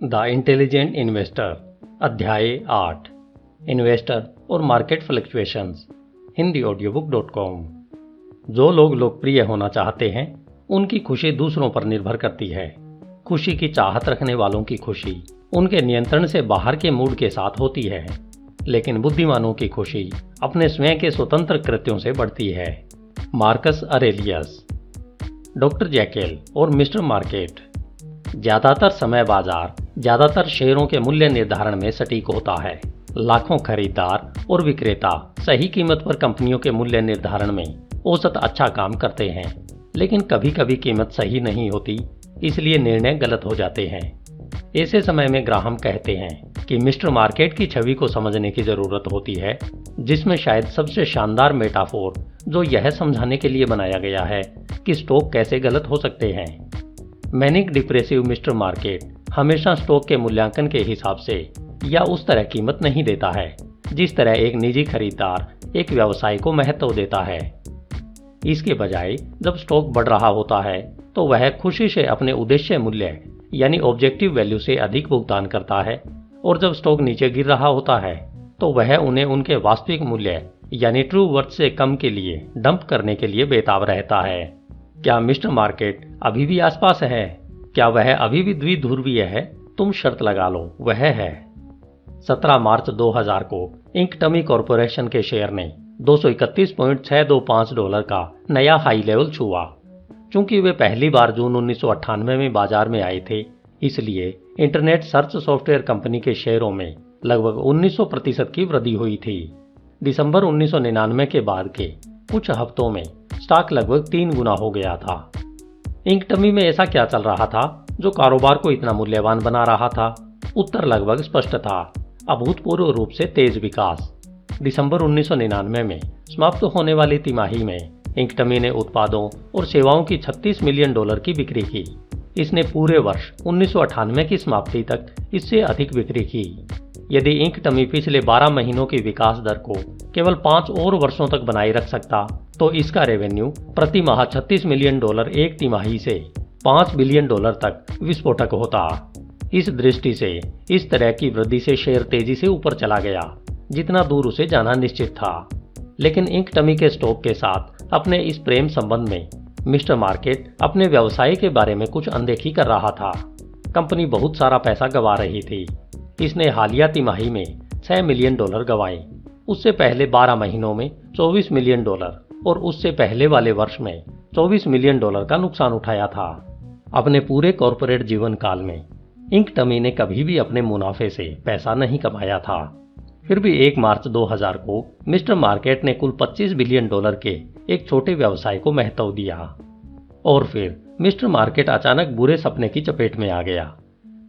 The intelligent investor अध्याय 8 investor और market fluctuations Hindi ऑडियोबुक.com। जो लोग लोकप्रिय होना चाहते हैं उनकी खुशी दूसरों पर निर्भर करती है। खुशी की चाहत रखने वालों की खुशी उनके नियंत्रण से बाहर के मूड के साथ होती है, लेकिन बुद्धिमानों की खुशी अपने स्वयं के स्वतंत्र कृत्यों से बढ़ती है। Marcus Aurelius. डॉक्टर जैकेल और मिस्टर मार्केट। ज्यादातर समय बाजार ज्यादातर शेयरों के मूल्य निर्धारण में सटीक होता है। लाखों खरीदार और विक्रेता सही कीमत पर कंपनियों के मूल्य निर्धारण में औसत अच्छा काम करते हैं, लेकिन कभी कभी कीमत सही नहीं होती, इसलिए निर्णय गलत हो जाते हैं। ऐसे समय में ग्राहम कहते हैं कि मिस्टर मार्केट की छवि को समझने की जरूरत होती है, जिसमें शायद सबसे शानदार मेटाफोर जो यह समझाने के लिए बनाया गया है कि स्टॉक कैसे गलत हो सकते हैं। मैनिक डिप्रेसिव मिस्टर मार्केट हमेशा स्टॉक के मूल्यांकन के हिसाब से या उस तरह कीमत नहीं देता है जिस तरह एक निजी खरीदार एक व्यवसाय को महत्व देता है। इसके बजाय जब स्टॉक बढ़ रहा होता है तो वह खुशी से अपने उद्देश्य मूल्य यानी ऑब्जेक्टिव वैल्यू से अधिक भुगतान करता है, और जब स्टॉक नीचे गिर रहा होता है तो वह उन्हें उनके वास्तविक मूल्य यानी ट्रू वर्थ से कम के लिए डंप करने के लिए बेताब रहता है। क्या मिस्टर मार्केट अभी भी आसपास है? क्या वह अभी भी द्विध्रुवीय है? तुम शर्त लगा लो, वह है। 17 मार्च 2000 को इंकटमी कॉरपोरेशन के शेयर ने $231.625 का नया हाई लेवल छुआ। चूंकि वे पहली बार जून 1998 में बाजार में आए थे, इसलिए इंटरनेट सर्च सॉफ्टवेयर कंपनी के शेयरों में लगभग 1900% की वृद्धि हुई थी। दिसंबर 1999 के बाद के कुछ हफ्तों में स्टॉक लगभग 3 गुना हो गया था। इंकटमी में ऐसा क्या चल रहा था जो कारोबार को इतना मूल्यवान बना रहा था? उत्तर लगभग स्पष्ट था, अभूतपूर्व रूप से तेज विकास। दिसंबर 1999 में समाप्त होने वाली तिमाही में इंकटमी ने उत्पादों और सेवाओं की $36 मिलियन की बिक्री की। इसने पूरे वर्ष 1998 की समाप्ति तक इससे अधिक बिक्री की। यदि इंकटमी पिछले 12 महीनों की विकास दर को केवल 5 और वर्षों तक बनाए रख सकता तो इसका रेवेन्यू प्रति माह $36 मिलियन एक तिमाही से $5 बिलियन तक विस्फोटक होता। इस दृष्टि से इस तरह की वृद्धि से शेयर तेजी से ऊपर चला गया जितना दूर उसे जाना निश्चित था। लेकिन इंकटमी के स्टॉक के साथ अपने इस प्रेम संबंध में मिस्टर मार्केट अपने व्यवसाय के बारे में कुछ अनदेखी कर रहा था। कंपनी बहुत सारा पैसा गंवा रही थी। इसने हालिया तिमाही में $6 मिलियन गंवाए, उससे पहले 12 महीनों में $24 मिलियन और उससे पहले वाले वर्ष में $24 मिलियन का नुकसान उठाया था। अपने पूरे कॉर्पोरेट जीवन काल में इंकटमी ने कभी भी अपने मुनाफे से पैसा नहीं कमाया था। फिर भी 1 मार्च 2000 को मिस्टर मार्केट ने कुल $25 बिलियन के एक छोटे व्यवसाय को महत्व दिया। और फिर मिस्टर मार्केट अचानक बुरे सपने की चपेट में आ गया।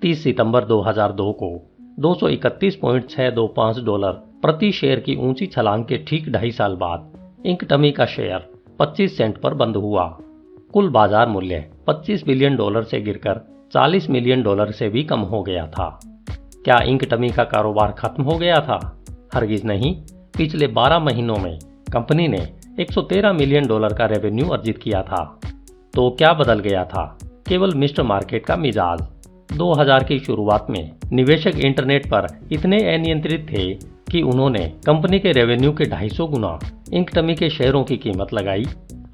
30 सितंबर 2002 को $231.625 प्रति शेयर की ऊंची छलांग के ठीक 2.5 साल बाद इंकटमी का शेयर 25 सेंट पर बंद हुआ। कुल बाजार मूल्य $25 बिलियन से गिरकर $40 मिलियन से भी कम हो गया था। क्या इंकटमी का कारोबार खत्म हो गया था? हरगिज नहीं। पिछले 12 महीनों में कंपनी ने $113 मिलियन का रेवेन्यू अर्जित किया था। तो क्या बदल गया था? केवल मिस्टर मार्केट का मिजाज। 2000 की शुरुआत में निवेशक इंटरनेट पर इतने अनियंत्रित थे कि उन्होंने कंपनी के रेवेन्यू के 250 गुना इंकटमी के शेयरों की कीमत लगाई।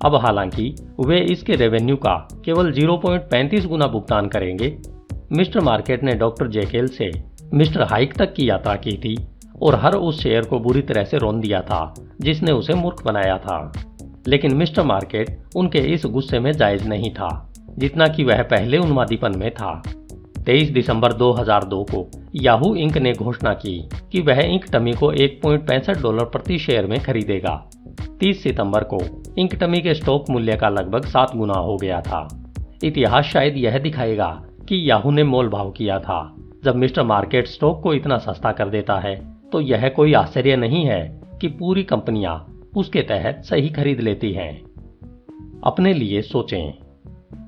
अब हालांकि वे इसके रेवेन्यू का केवल 0.35 गुना भुगतान करेंगे। मिस्टर मार्केट ने डॉक्टर जैकेल से मिस्टर हाइक तक की यात्रा की थी और हर उस शेयर को बुरी तरह से रौंद दिया था जिसने उसे मूर्ख बनाया था। लेकिन मिस्टर मार्केट उनके इस गुस्से में जायज नहीं था जितना कि वह पहले उन्मादीपन में था। 23 दिसंबर 2002 को याहू इंक ने घोषणा की कि वह इंकटमी को $1.65 प्रति शेयर में खरीदेगा। 30 सितंबर को इंकटमी के स्टॉक मूल्य का लगभग 7 गुना हो गया था। इतिहास शायद यह दिखाएगा कि याहू ने मोल भाव किया था। जब मिस्टर मार्केट स्टॉक को इतना सस्ता कर देता है तो यह कोई आश्चर्य नहीं है कि पूरी कंपनियां उसके तहत सही खरीद लेती हैं। अपने लिए सोचें,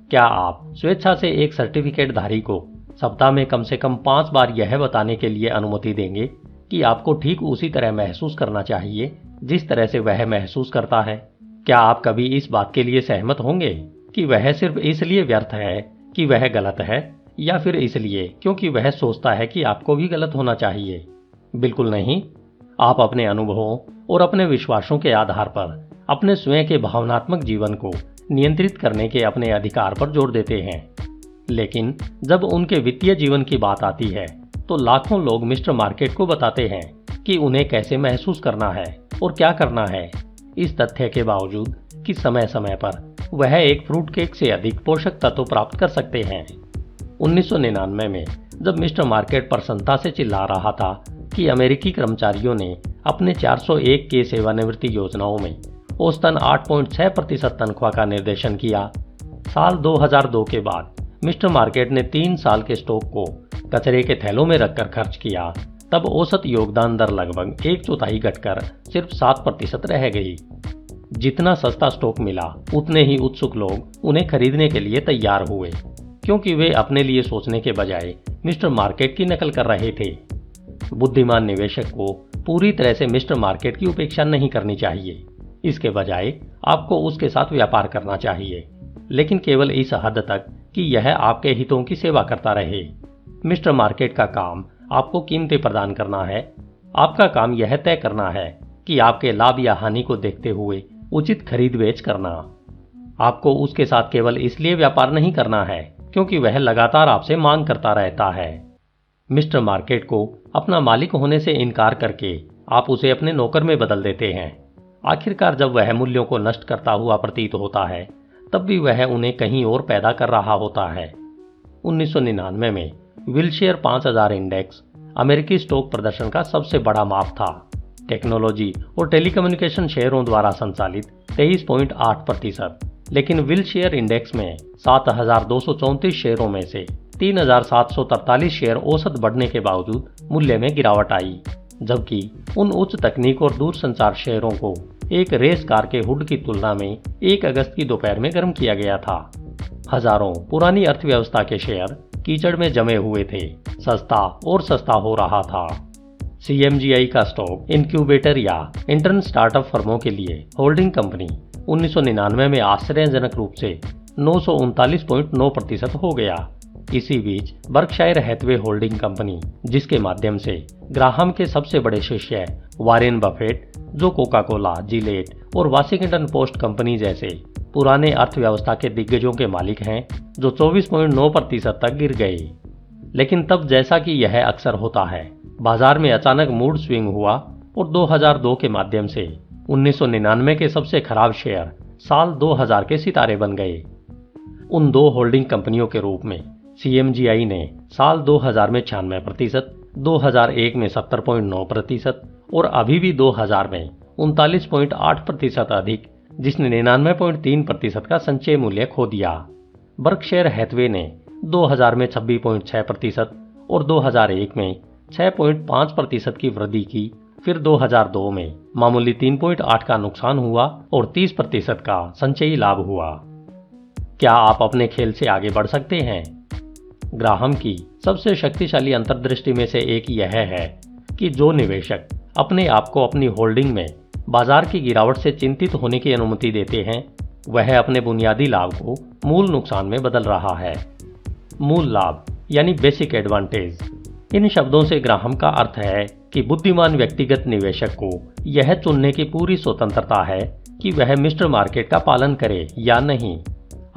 क्या आप स्वेच्छा से एक सर्टिफिकेट धारी को सप्ताह में कम से कम 5 बार यह बताने के लिए अनुमति देंगे कि आपको ठीक उसी तरह महसूस करना चाहिए जिस तरह से वह महसूस करता है? क्या आप कभी इस बात के लिए सहमत होंगे कि वह सिर्फ इसलिए व्यर्थ है कि वह गलत है, या फिर इसलिए क्योंकि वह सोचता है कि आपको भी गलत होना चाहिए? बिल्कुल नहीं। आप अपने अनुभवों और अपने विश्वासों के आधार पर अपने स्वयं के भावनात्मक जीवन को नियंत्रित करने के अपने अधिकार पर जोर देते हैं। लेकिन जब उनके वित्तीय जीवन की बात आती है तो लाखों लोग मिस्टर मार्केट को बताते हैं कि उन्हें कैसे महसूस करना है और क्या करना है, इस तथ्य के बावजूद कि समय समय पर वह एक फ्रूट केक से अधिक पोषक तत्व प्राप्त कर सकते हैं। 1999 में जब मिस्टर मार्केट प्रसन्नता से चिल्ला रहा था कि अमेरिकी कर्मचारियों ने अपने 401 के सेवानिवृत्ति योजनाओं में औसतन 8.6% तनख्वाह का निर्देशन किया, साल 2002 के बाद मिस्टर मार्केट ने 3 साल के स्टॉक को कचरे के थैलों में रखकर खर्च किया, तब औसत योगदान दर लगभग 1/4 घटकर सिर्फ 7% रह गई। जितना सस्ता स्टॉक मिला उतने ही उत्सुक लोग उन्हें खरीदने के लिए तैयार हुए, क्योंकि वे अपने लिए सोचने के बजाय मिस्टर मार्केट की नकल कर रहे थे। बुद्धिमान निवेशक को पूरी तरह से मिस्टर मार्केट की उपेक्षा नहीं करनी चाहिए। इसके बजाय आपको उसके साथ व्यापार करना चाहिए, लेकिन केवल इस हद तक कि यह आपके हितों की सेवा करता रहे। मिस्टर मार्केट का काम आपको कीमतें प्रदान करना है। आपका काम यह तय करना है कि आपके लाभ या हानि को देखते हुए उचित खरीद बेच करना। आपको उसके साथ केवल इसलिए व्यापार नहीं करना है क्योंकि वह लगातार आपसे मांग करता रहता है। मिस्टर मार्केट को अपना मालिक होने से इनकार करके आप उसे अपने नौकर में बदल देते हैं। आखिरकार जब वह मूल्यों को नष्ट करता हुआ प्रतीत होता है तब भी वह उन्हें कहीं और पैदा कर रहा होता है। 1999 में विल्शियर 5000 इंडेक्स अमेरिकी स्टॉक प्रदर्शन का सबसे बड़ा माप था। टेक्नोलॉजी और टेलीकम्युनिकेशन शेयरों द्वारा संचालित 23.8%, लेकिन विल्शियर इंडेक्स में 7234 शेयरों में से 3743 शेयर औसत बढ़ने के बावजूद मूल्य में गिरावट आई, जबकि उन उच्च तकनीक और दूरसंचार शेयरों को एक रेस कार के हुड की तुलना में 1 अगस्त की दोपहर में गर्म किया गया था। हजारों पुरानी अर्थव्यवस्था के शेयर कीचड़ में जमे हुए थे, सस्ता और सस्ता हो रहा था। CMGI का स्टॉक इंक्यूबेटर या इंटर्न स्टार्टअप फर्मों के लिए होल्डिंग कंपनी 1999 में आश्चर्यजनक रूप से 939.9% हो गया। इसी बीच बर्कशायर हैथवे होल्डिंग कंपनी, जिसके माध्यम से ग्राहम के सबसे बड़े शिष्य वारेन बफेट, जो कोका कोला, जिलेट और वाशिंगटन पोस्ट कंपनी जैसे पुराने अर्थव्यवस्था के दिग्गजों के मालिक हैं, जो 24.9% तक गिर गए। लेकिन तब जैसा कि यह अक्सर होता है, बाजार में अचानक मूड स्विंग हुआ और 2002 के माध्यम से 1999 के सबसे खराब शेयर साल 2000 के सितारे बन गए। उन दो होल्डिंग कंपनियों के रूप में CMGI ने साल 2000 में 96%, 2001 में 70.9% और अभी भी 2000 में 39.8% अधिक, जिसने 99.3% का संचय मूल्य खो दिया। बर्कशायर हैथवे ने 2000 में 26.6% और 2001 में 6.5% की वृद्धि की। फिर 2002 में मामूली 3.8 का नुकसान हुआ और 30% का संचयी लाभ हुआ। क्या आप अपने खेल से आगे बढ़ सकते हैं? ग्राहम की सबसे शक्तिशाली अंतर्दृष्टि में से एक यह है कि जो निवेशक अपने आप को अपनी होल्डिंग में बाजार की गिरावट से चिंतित होने की अनुमति देते हैं, वह अपने बुनियादी लाभ को मूल नुकसान में बदल रहा है। मूल लाभ यानी बेसिक एडवांटेज। इन शब्दों से ग्राहम का अर्थ है कि बुद्धिमान व्यक्तिगत निवेशक को यह चुनने की पूरी स्वतंत्रता है कि वह मिस्टर मार्केट का पालन करे या नहीं।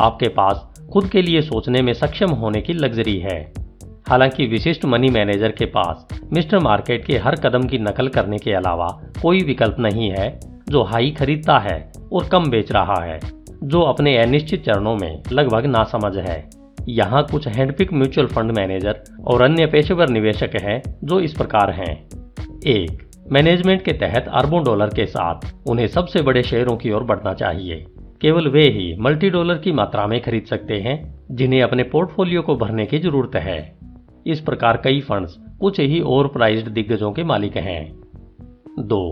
आपके पास खुद के लिए सोचने में सक्षम होने की लग्जरी है। हालांकि विशिष्ट मनी मैनेजर के पास मिस्टर मार्केट के हर कदम की नकल करने के अलावा कोई विकल्प नहीं है, जो हाई खरीदता है और कम बेच रहा है, जो अपने अनिश्चित चरणों में लगभग नासमझ है। यहाँ कुछ हैंडपिक म्यूचुअल फंड मैनेजर और अन्य पेशेवर निवेशक हैं जो इस प्रकार हैं। 1. मैनेजमेंट के तहत अरबों डॉलर के साथ उन्हें सबसे बड़े शेयरों की ओर बढ़ना चाहिए। केवल वे ही मल्टी डॉलर की मात्रा में खरीद सकते हैं जिन्हें अपने पोर्टफोलियो को भरने की जरूरत है। इस प्रकार कई फंड्स कुछ ही ओवर प्राइज्ड दिग्गजों के मालिक हैं। 2.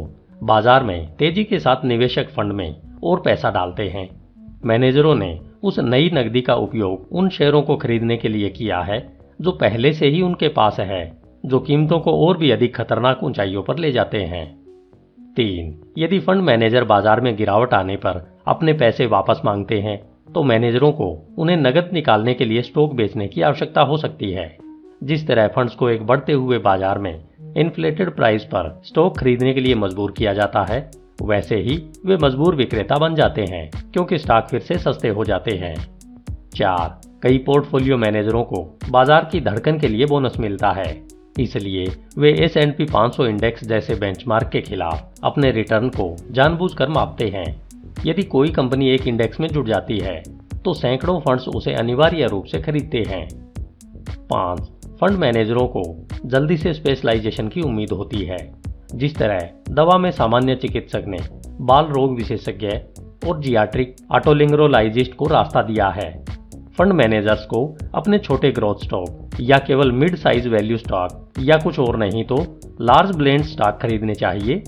बाजार में तेजी के साथ निवेशक फंड में और पैसा डालते हैं। मैनेजरों ने उस नई नकदी का उपयोग उन शेयरों को खरीदने के लिए किया है जो पहले से ही उनके पास है, जो कीमतों को और भी अधिक खतरनाक ऊंचाइयों पर ले जाते हैं। 3. यदि फंड मैनेजर बाजार में गिरावट आने पर अपने पैसे वापस मांगते हैं तो मैनेजरों को उन्हें नकद निकालने के लिए स्टॉक बेचने की आवश्यकता हो सकती है। जिस तरह फंड्स को एक बढ़ते हुए बाजार में इन्फ्लेटेड प्राइस पर स्टॉक खरीदने के लिए मजबूर किया जाता है, वैसे ही वे मजबूर विक्रेता बन जाते हैं क्योंकि स्टॉक फिर से सस्ते हो जाते हैं। 4. कई पोर्टफोलियो मैनेजरों को बाजार की धड़कन के लिए बोनस मिलता है, इसलिए वे S&P 500 इंडेक्स जैसे बेंचमार्क के खिलाफ अपने रिटर्न को जानबूझकर मापते हैं। यदि कोई कंपनी एक इंडेक्स में जुड़ जाती है तो सैकड़ों फंड्स उसे अनिवार्य रूप से खरीदते हैं। 5. फंड मैनेजरों को जल्दी से स्पेशलाइजेशन की उम्मीद होती है। जिस तरह दवा में सामान्य चिकित्सक ने बाल रोग विशेषज्ञ और जियाट्रिक ऑटोलिंगरोलाइजिस्ट को रास्ता दिया है, फंड मैनेजर्स को अपने छोटे ग्रोथ स्टॉक या केवल मिड साइज वैल्यू स्टॉक या कुछ और नहीं तो लार्ज ब्लेंड स्टॉक खरीदने चाहिए।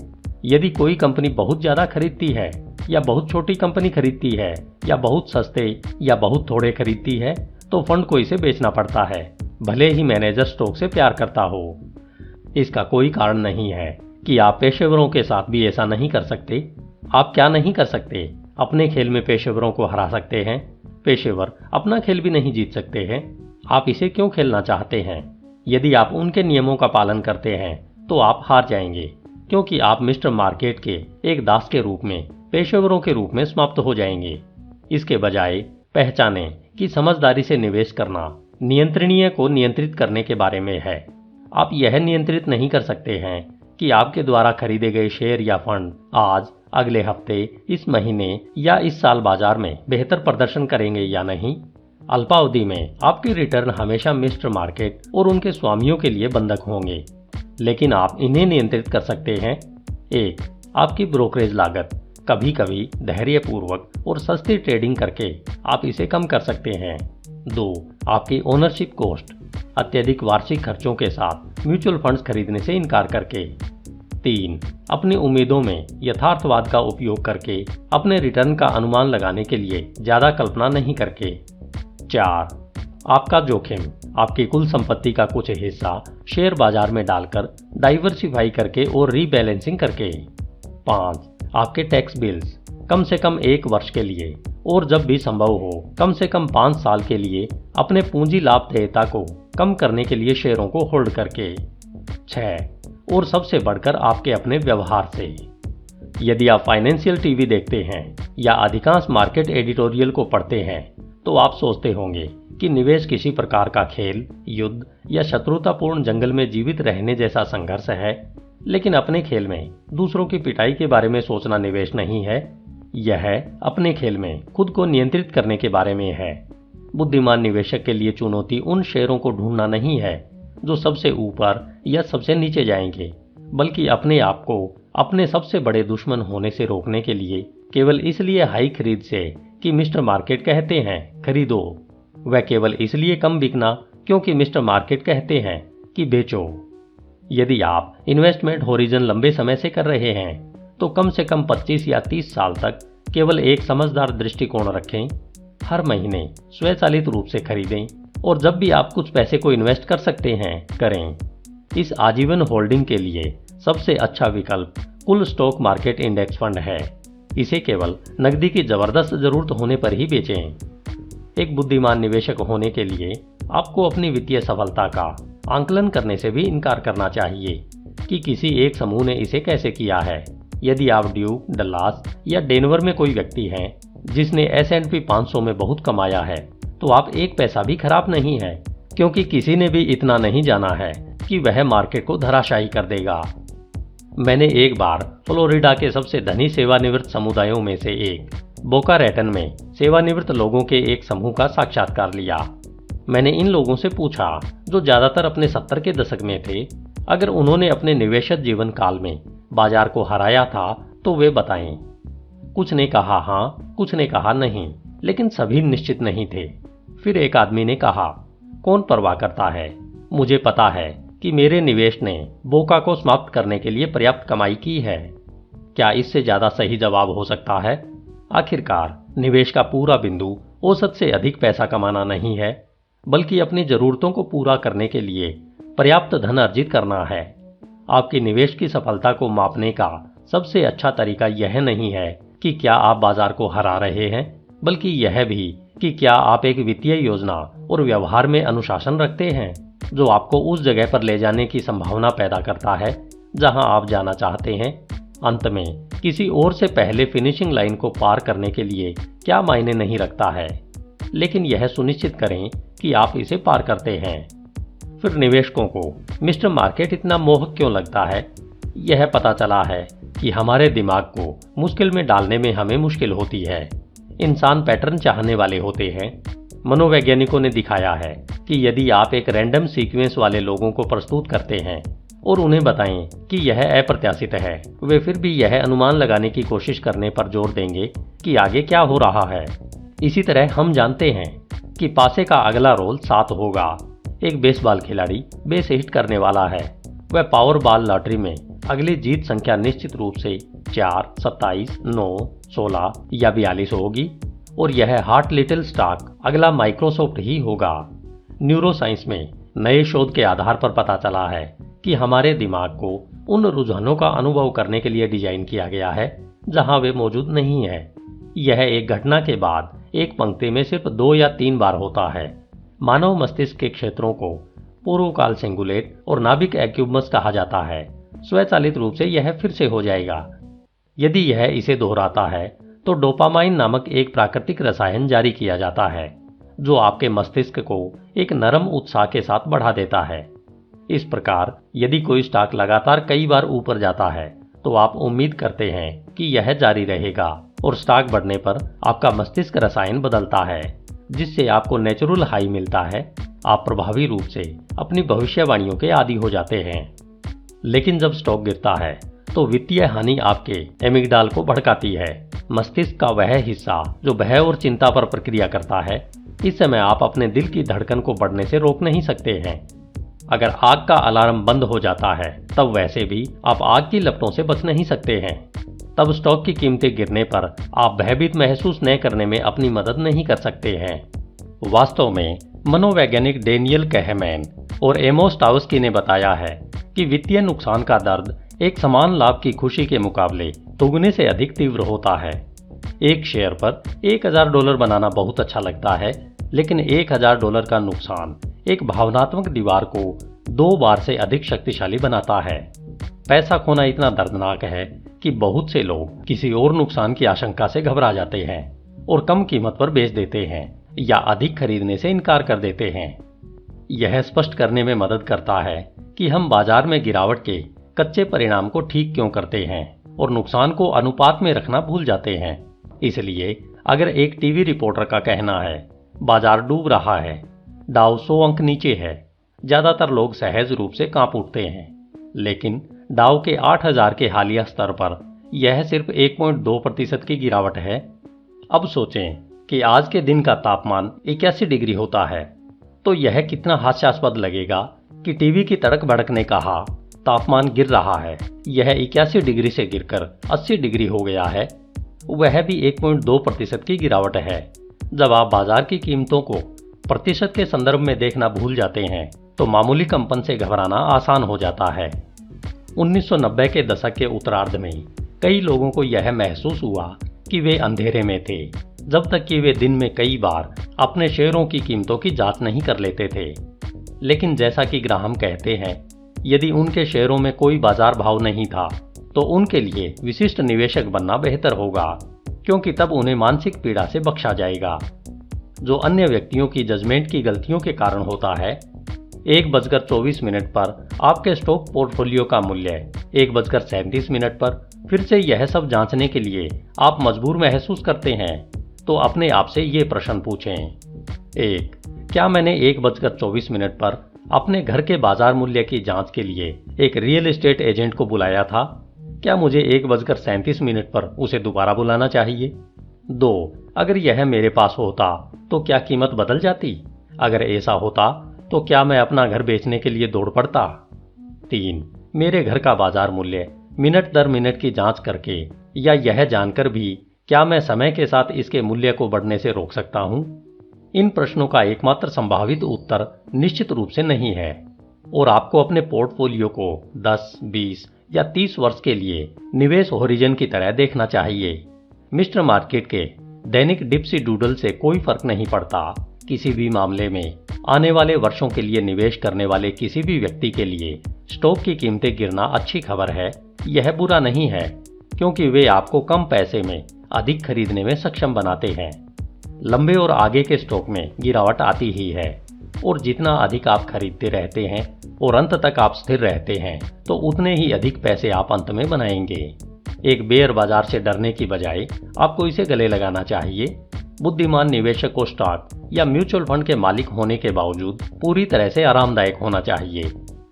यदि कोई कंपनी बहुत ज्यादा खरीदती है या बहुत छोटी कंपनी खरीदती है या बहुत सस्ते या बहुत थोड़े खरीदती है तो फंड को इसे बेचना पड़ता है, भले ही मैनेजर स्टॉक से प्यार करता हो। इसका कोई कारण नहीं है कि आप पेशेवरों के साथ भी ऐसा नहीं कर सकते। आप क्या नहीं कर सकते? अपने खेल में पेशेवरों को हरा सकते हैं। पेशेवर अपना खेल भी नहीं जीत सकते हैं। आप इसे क्यों खेलना चाहते हैं? यदि आप उनके नियमों का पालन करते हैं तो आप हार जाएंगे, क्योंकि आप मिस्टर मार्केट के एक दास के रूप में पेशेवरों के रूप में समाप्त हो जाएंगे। इसके बजाय पहचानें कि समझदारी से निवेश करना नियंत्रणीय को नियंत्रित करने के बारे में है। आप यह नियंत्रित नहीं कर सकते हैं कि आपके द्वारा खरीदे गए शेयर या फंड आज, अगले हफ्ते, इस महीने या इस साल बाजार में बेहतर प्रदर्शन करेंगे या नहीं। अल्पावधि में आपके रिटर्न हमेशा मिस्टर मार्केट और उनके स्वामियों के लिए बंधक होंगे, लेकिन आप इन्हें नियंत्रित कर सकते हैं। 1. आपकी ब्रोकरेज लागत। कभी कभी धैर्यपूर्वक और सस्ती ट्रेडिंग करके आप इसे कम कर सकते हैं। 2. आपकी ओनरशिप कॉस्ट। अत्यधिक वार्षिक खर्चों के साथ म्यूचुअल फंड्स खरीदने से इनकार करके। 3. अपनी उम्मीदों में यथार्थवाद का उपयोग करके अपने रिटर्न का अनुमान लगाने के लिए ज्यादा कल्पना नहीं करके। 4. आपका जोखिम। आपकी कुल संपत्ति का कुछ हिस्सा शेयर बाजार में डालकर डाइवर्सिफाई करके और रीबैलेंसिंग करके। 5. आपके टैक्स बिल्स। कम से कम 1 वर्ष के लिए और जब भी संभव हो कम से कम 5 साल के लिए अपने पूंजी लाभदेयता को कम करने के लिए शेयरों को होल्ड करके। 6. और सबसे बढ़कर आपके अपने व्यवहार से। यदि आप फाइनेंशियल टीवी देखते हैं या अधिकांश मार्केट एडिटोरियल को पढ़ते हैं तो आप सोचते होंगे कि निवेश किसी प्रकार का खेल, युद्ध या शत्रुतापूर्ण जंगल में जीवित रहने जैसा संघर्ष है, लेकिन अपने खेल में दूसरों की पिटाई के बारे में सोचना निवेश नहीं है। यह अपने खेल में खुद को नियंत्रित करने के बारे में है। बुद्धिमान निवेशक के लिए चुनौती उन शेयरों को ढूंढना नहीं है जो सबसे ऊपर या सबसे नीचे जाएंगे, बल्कि अपने आप को अपने सबसे बड़े दुश्मन होने से रोकने के लिए केवल इसलिए हाई खरीद से कि मिस्टर मार्केट कहते हैं खरीदो, वह केवल इसलिए कम बिकना क्योंकि मिस्टर मार्केट कहते हैं कि बेचो। यदि आप इन्वेस्टमेंट होरिजन लंबे समय से कर रहे हैं तो कम से कम 25 या 30 साल तक केवल एक समझदार दृष्टिकोण रखें। हर महीने स्वचालित रूप से खरीदें और जब भी आप कुछ पैसे को इन्वेस्ट कर सकते हैं करें। इस आजीवन होल्डिंग के लिए सबसे अच्छा विकल्प कुल स्टॉक मार्केट इंडेक्स फंड है। इसे केवल नकदी की जबरदस्त जरूरत होने पर ही बेचें। एक बुद्धिमान निवेशक होने के लिए आपको अपनी वित्तीय सफलता का आंकलन करने से भी इनकार करना चाहिए कि किसी एक समूह ने इसे कैसे किया है। यदि आप ड्यूक, डल्लास या डेनवर में कोई व्यक्ति हैं जिसने S&P 500 में बहुत कमाया है तो आप एक पैसा भी खराब नहीं है, क्योंकि किसी ने भी इतना नहीं जाना है कि वह मार्केट को धराशायी कर देगा। मैंने एक बार फ्लोरिडा के सबसे धनी सेवानिवृत्त समुदायों में से एक बोका रैटन में सेवानिवृत्त लोगों के एक समूह का साक्षात्कार लिया। मैंने इन लोगों से पूछा, जो ज्यादातर अपने 70 के दशक में थे, अगर उन्होंने अपने निवेशक जीवन काल में बाजार को हराया था तो वे बताएं। कुछ ने कहा हाँ, कुछ ने कहा नहीं, लेकिन सभी निश्चित नहीं थे। फिर एक आदमी ने कहा, कौन परवाह करता है, मुझे पता है कि मेरे निवेश ने बोका को समाप्त करने के लिए पर्याप्त कमाई की है। क्या इससे ज्यादा सही जवाब हो सकता है? आखिरकार निवेश का पूरा बिंदु औसत से अधिक पैसा कमाना नहीं है, बल्कि अपनी जरूरतों को पूरा करने के लिए पर्याप्त धन अर्जित करना है। आपकी निवेश की सफलता को मापने का सबसे अच्छा तरीका यह नहीं है कि क्या आप बाजार को हरा रहे हैं, बल्कि यह भी कि क्या आप एक वित्तीय योजना और व्यवहार में अनुशासन रखते हैं जो आपको उस जगह पर ले जाने की संभावना पैदा करता है जहां आप जाना चाहते हैं। अंत में किसी और से पहले फिनिशिंग लाइन को पार करने के लिए क्या मायने नहीं रखता है, लेकिन यह सुनिश्चित करें कि आप इसे पार करते हैं। फिर निवेशकों को मिस्टर मार्केट इतना मोहक क्यों लगता है? यह पता चला है कि हमारे दिमाग को मुश्किल में डालने में हमें मुश्किल होती है। इंसान पैटर्न चाहने वाले होते हैं। मनोवैज्ञानिकों ने दिखाया है कि यदि आप एक रैंडम सीक्वेंस वाले लोगों को प्रस्तुत करते हैं और उन्हें बताएं कि यह अप्रत्याशित है, वे फिर भी यह अनुमान लगाने की कोशिश करने पर जोर देंगे कि आगे क्या हो रहा है। इसी तरह हम जानते हैं कि पासे का अगला रोल 7 होगा। एक बेसबॉल खिलाड़ी बेस हिट करने वाला है। वह पावर बॉल लॉटरी में अगली जीत संख्या निश्चित रूप से 4, 27, 9, 16 या 42 होगी और यह हार्ट लिटिल स्टाक अगला माइक्रोसॉफ्ट ही होगा। न्यूरोसाइंस में नए शोध के आधार पर पता चला है कि हमारे दिमाग को उन रुझानों का अनुभव करने के लिए डिजाइन किया गया है जहां वे मौजूद नहीं है। यह एक घटना के बाद एक पंक्ति में सिर्फ 2 या 3 बार होता है। मानव मस्तिष्क के क्षेत्रों को पूर्वकाल सिंगुलेट और नाभिक एक्यूबमस कहा जाता है। स्वचालित रूप से यह फिर से हो जाएगा। यदि यह इसे दोहराता है तो डोपामाइन नामक एक प्राकृतिक रसायन जारी किया जाता है जो आपके मस्तिष्क को एक नरम उत्साह के साथ बढ़ा देता है। इस प्रकार यदि कोई स्टॉक लगातार कई बार ऊपर जाता है तो आप उम्मीद करते हैं कि यह जारी रहेगा और स्टॉक बढ़ने पर आपका मस्तिष्क रसायन बदलता है जिससे आपको नेचुरल हाई मिलता है। आप प्रभावी रूप से अपनी भविष्यवाणियों के आदी हो जाते हैं। लेकिन जब स्टॉक गिरता है तो वित्तीय हानि आपके एमिगडाल को भड़काती है, मस्तिष्क का वह हिस्सा जो भय और चिंता पर प्रक्रिया करता है। इस समय आप अपने दिल की धड़कन को बढ़ने से रोक नहीं सकते हैं। अगर आग का अलार्म बंद हो जाता है तब वैसे भी आप आग की लपटों से बच नहीं सकते हैं। तब स्टॉक की कीमतें गिरने पर आप भयभीत महसूस न करने में अपनी मदद नहीं कर सकते हैं। वास्तव में मनोवैज्ञानिक डेनियल कहमैन और एमोस टाउस्की ने बताया है कि वित्तीय नुकसान का दर्द एक समान लाभ की खुशी के मुकाबले दोगुने से अधिक तीव्र होता है। एक शेयर पर $1000 बनाना बहुत अच्छा लगता है, लेकिन $1000 का नुकसान एक भावनात्मक दीवार को 2 बार से अधिक शक्तिशाली बनाता है। पैसा खोना इतना दर्दनाक है कि बहुत से लोग किसी और नुकसान की आशंका से घबरा जाते हैं और कम कीमत पर बेच देते हैं या अधिक खरीदने से इनकार कर देते हैं। यह स्पष्ट करने में मदद करता है कि हम बाजार में गिरावट के कच्चे परिणाम को ठीक क्यों करते हैं और नुकसान को अनुपात में रखना भूल जाते हैं। इसलिए अगर एक टीवी रिपोर्टर का कहना है बाजार डूब रहा है, डाउ 100 अंक नीचे है, ज्यादातर लोग सहज रूप से कांप उठते हैं। लेकिन डाउ के 8000 के हालिया स्तर पर यह सिर्फ 1.2% की गिरावट है। अब सोचें कि आज के दिन का तापमान 81 डिग्री होता है तो यह कितना हास्यास्पद लगेगा कि टीवी की तड़क भड़क ने कहा तापमान गिर रहा है, यह 81 डिग्री से गिरकर 80 डिग्री हो गया है, वह भी 1.2% की गिरावट है। जब आप बाजार की कीमतों को प्रतिशत के संदर्भ में देखना भूल जाते हैं तो मामूली कंपन से घबराना आसान हो जाता है। 1990 के दशक के उत्तरार्ध में कई लोगों को यह महसूस हुआ कि वे अंधेरे में थे, जब तक कि वे दिन में कई बार अपने शेयरों की कीमतों की जांच नहीं कर लेते थे। लेकिन जैसा कि ग्राहम कहते हैं, यदि उनके शेयरों में कोई बाजार भाव नहीं था तो उनके लिए विशिष्ट निवेशक बनना बेहतर होगा, क्योंकि तब उन्हें मानसिक पीड़ा से बख्शा जाएगा जो अन्य व्यक्तियों की जजमेंट की गलतियों के कारण होता है। 1:24 पर आपके स्टॉक पोर्टफोलियो का मूल्य 1:37 पर फिर से यह सब जांचने के लिए आप मजबूर महसूस करते हैं तो अपने आप से ये प्रश्न पूछें। 1. क्या मैंने 1:24 पर अपने घर के बाजार मूल्य की जांच के लिए एक रियल एस्टेट एजेंट को बुलाया था? क्या मुझे 1:37 पर उसे दोबारा बुलाना चाहिए? 2. अगर यह मेरे पास होता तो क्या कीमत बदल जाती? अगर ऐसा होता तो क्या मैं अपना घर बेचने के लिए दौड़ पड़ता? 3. मेरे घर का बाजार मूल्य मिनट दर मिनट की जांच करके या यह जानकर भी क्या मैं समय के साथ इसके मूल्य को बढ़ने से रोक सकता हूं? इन प्रश्नों का एकमात्र संभावित उत्तर निश्चित रूप से नहीं है और आपको अपने पोर्टफोलियो को 10, 20 या 30 वर्ष के लिए निवेश होरिजन की तरह देखना चाहिए। मिस्टर मार्केट के दैनिक डिप्सी डूडल से कोई फर्क नहीं पड़ता। किसी भी मामले में आने वाले वर्षों के लिए निवेश करने वाले किसी भी व्यक्ति के लिए स्टॉक की कीमतें गिरना अच्छी खबर है। यह बुरा नहीं है, क्योंकि वे आपको कम पैसे में अधिक खरीदने में सक्षम बनाते हैं। लंबे और आगे के स्टॉक में गिरावट आती ही है, और जितना अधिक आप खरीदते रहते हैं और अंत तक आप स्थिर रहते हैं, तो उतने ही अधिक पैसे आप अंत में बनाएंगे। एक बेयर बाजार से डरने की बजाय आपको इसे गले लगाना चाहिए। बुद्धिमान निवेशक को स्टॉक या म्यूचुअल फंड के मालिक होने के बावजूद पूरी तरह से आरामदायक होना चाहिए।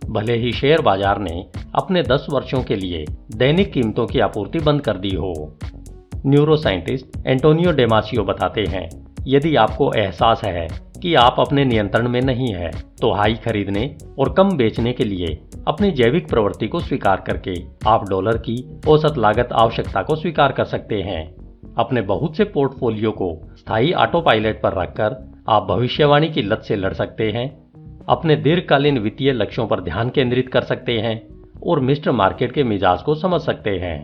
भले ही शेयर बाजार ने अपने 10 वर्षों के लिए दैनिक कीमतों की आपूर्ति बंद कर दी हो। न्यूरो साइंटिस्ट एंटोनियो डेमासियो बताते हैं, यदि आपको एहसास है कि आप अपने नियंत्रण में नहीं है, तो हाई खरीदने और कम बेचने के लिए अपनी जैविक प्रवृत्ति को स्वीकार करके आप डॉलर की औसत लागत आवश्यकता को स्वीकार कर सकते हैं। अपने बहुत से पोर्टफोलियो को स्थायी ऑटो पायलट पर रखकर आप भविष्यवाणी की लत से लड़ सकते हैं, अपने दीर्घकालीन वित्तीय लक्ष्यों पर ध्यान केंद्रित कर सकते हैं और मिस्टर मार्केट के मिजाज को समझ सकते हैं।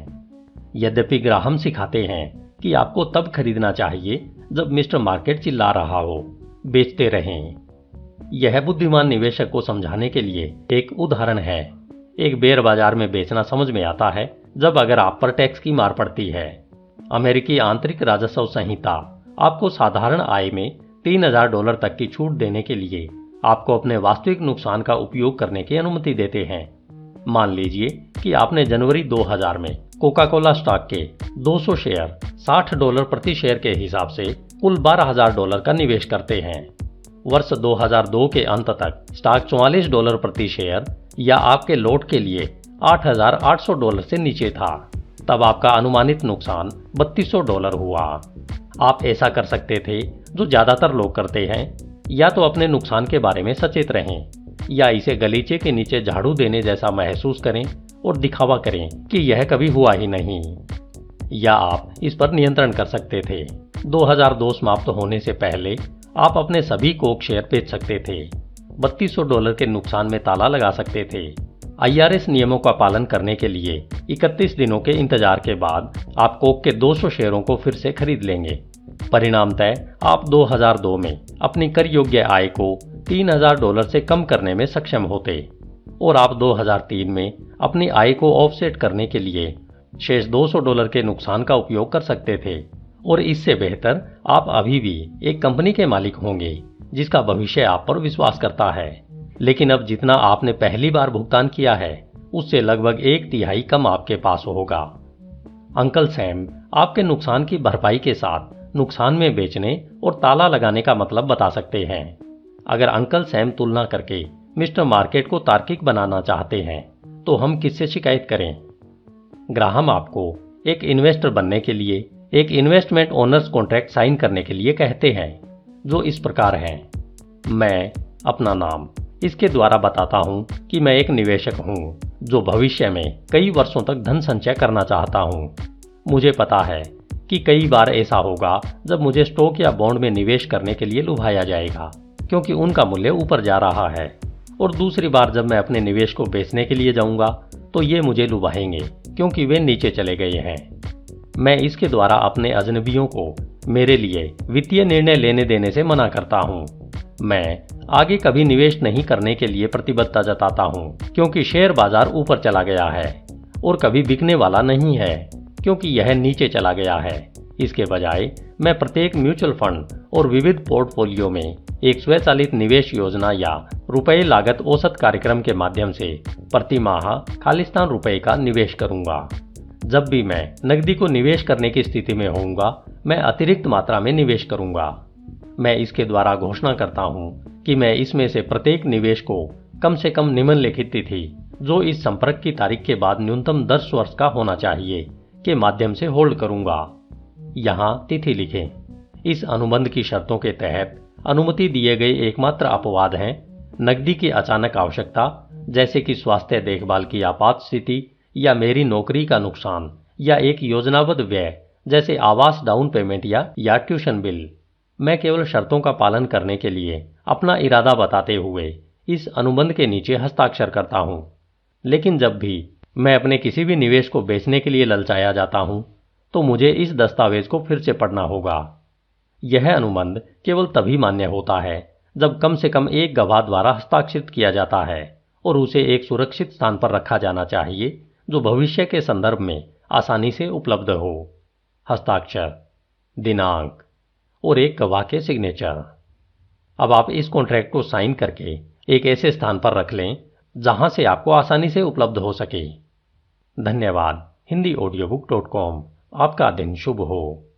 यद्यपि ग्राहम सिखाते हैं कि आपको तब खरीदना चाहिए जब मिस्टर मार्केट चिल्ला रहा हो, बेचते रहें। यह बुद्धिमान निवेशक को समझाने के लिए एक उदाहरण है। एक बेयर बाजार में बेचना समझ में आता है जब अगर आप पर टैक्स की मार पड़ती है। अमेरिकी आंतरिक राजस्व संहिता आपको साधारण आय में $3000 तक की छूट देने के लिए आपको अपने वास्तविक नुकसान का उपयोग करने की अनुमति देते हैं। मान लीजिए कि आपने जनवरी 2000 में कोका कोला स्टॉक के 200 शेयर $60 प्रति शेयर के हिसाब से कुल $12000 का निवेश करते हैं। वर्ष 2002 के अंत तक स्टॉक $44 प्रति शेयर या आपके लॉट के लिए $8800 से नीचे था। तब आपका अनुमानित नुकसान $3200 हुआ। आप ऐसा कर सकते थे जो ज्यादातर लोग करते हैं, या तो अपने नुकसान के बारे में सचेत रहें, या इसे गलीचे के नीचे झाड़ू देने जैसा महसूस करें और दिखावा करें कि यह कभी हुआ ही नहीं। या आप इस पर नियंत्रण कर सकते थे। 2002 समाप्त होने से पहले आप अपने सभी कोक शेयर बेच सकते थे, $3200 के नुकसान में ताला लगा सकते थे। IRS नियमों का पालन करने के लिए 31 दिनों के इंतजार के बाद आप कोक के 200 शेयरों को फिर से खरीद लेंगे। परिणामतः आप 2002 में अपनी कर योग्य आय को $3000 से कम करने में सक्षम होते, और आप 2003 में अपनी आय को ऑफसेट करने के लिए शेष $200 के नुकसान का उपयोग कर सकते थे। और इससे बेहतर आप अभी भी एक कंपनी के मालिक होंगे जिसका भविष्य आप पर विश्वास करता है। लेकिन अब जितना आपने पहली बार भुगतान किया है, उससे लगभग 1/3 कम आपके पास होगा। अंकल सैम आपके नुकसान की भरपाई के साथ नुकसान में बेचने और ताला लगाने का मतलब बता सकते हैं। अगर अंकल सैम तुलना करके मिस्टर मार्केट को तार्किक बनाना चाहते हैं, तो हम किससे शिकायत करें? ग्राहम आपको एक इन्वेस्टर बनने के लिए एक इन्वेस्टमेंट ओनर्स कॉन्ट्रैक्ट साइन करने के लिए कहते हैं, जो इस प्रकार है। मैं अपना नाम इसके द्वारा बताता हूं कि मैं एक निवेशक हूं जो भविष्य में कई वर्षों तक धन संचय करना चाहता हूं। मुझे पता है कि कई बार ऐसा होगा जब मुझे स्टॉक या बॉन्ड में निवेश करने के लिए लुभाया जाएगा, क्योंकि उनका मूल्य ऊपर जा रहा है, और दूसरी बार जब मैं अपने निवेश को बेचने के लिए जाऊंगा तो ये मुझे लुभाएंगे क्योंकि वे नीचे चले गए हैं। मैं इसके द्वारा अपने अजनबियों को मेरे लिए वित्तीय निर्णय लेने देने से मना करता हूं। मैं आगे कभी निवेश नहीं करने के लिए प्रतिबद्धता जताता हूं, क्योंकि शेयर बाजार ऊपर चला गया है, और कभी बिकने वाला नहीं है क्योंकि यह नीचे चला गया है। इसके बजाय मैं प्रत्येक म्यूचुअल फंड और विविध पोर्टफोलियो में एक स्वचालित निवेश योजना या रुपए लागत औसत कार्यक्रम के माध्यम से प्रति माह खालिस्तान रुपए का निवेश करूंगा। जब भी मैं नकदी को निवेश करने की स्थिति में होऊंगा, मैं अतिरिक्त मात्रा में निवेश करूंगा। मैं इसके द्वारा घोषणा करता हूं कि मैं इसमें से प्रत्येक निवेश को कम से कम निम्नलिखित तिथि, जो इस संपर्क की तारीख के बाद न्यूनतम 10 वर्ष का होना चाहिए, के माध्यम से होल्ड करूंगा। यहां तिथि लिखें। इस अनुबंध की शर्तों के तहत अनुमति दिए गए एकमात्र अपवाद हैं नकदी की अचानक आवश्यकता, जैसे कि स्वास्थ्य देखभाल की आपात स्थिति या मेरी नौकरी का नुकसान, या एक योजनाबद्ध व्यय जैसे आवास डाउन पेमेंट या ट्यूशन बिल। मैं केवल शर्तों का पालन करने के लिए अपना इरादा बताते हुए इस अनुबंध के नीचे हस्ताक्षर करता हूं। लेकिन जब भी मैं अपने किसी भी निवेश को बेचने के लिए ललचाया जाता हूं, तो मुझे इस दस्तावेज को फिर से पढ़ना होगा। यह अनुबंध केवल तभी मान्य होता है जब कम से कम एक गवाह द्वारा हस्ताक्षरित किया जाता है और उसे एक सुरक्षित स्थान पर रखा जाना चाहिए जो भविष्य के संदर्भ में आसानी से उपलब्ध हो। हस्ताक्षर, दिनांक और एक गवाह के सिग्नेचर। अब आप इस कॉन्ट्रैक्ट को साइन करके एक ऐसे स्थान पर रख लें जहां से आपको आसानी से उपलब्ध हो सके। धन्यवाद। HindiAudiobook.com। आपका दिन शुभ हो।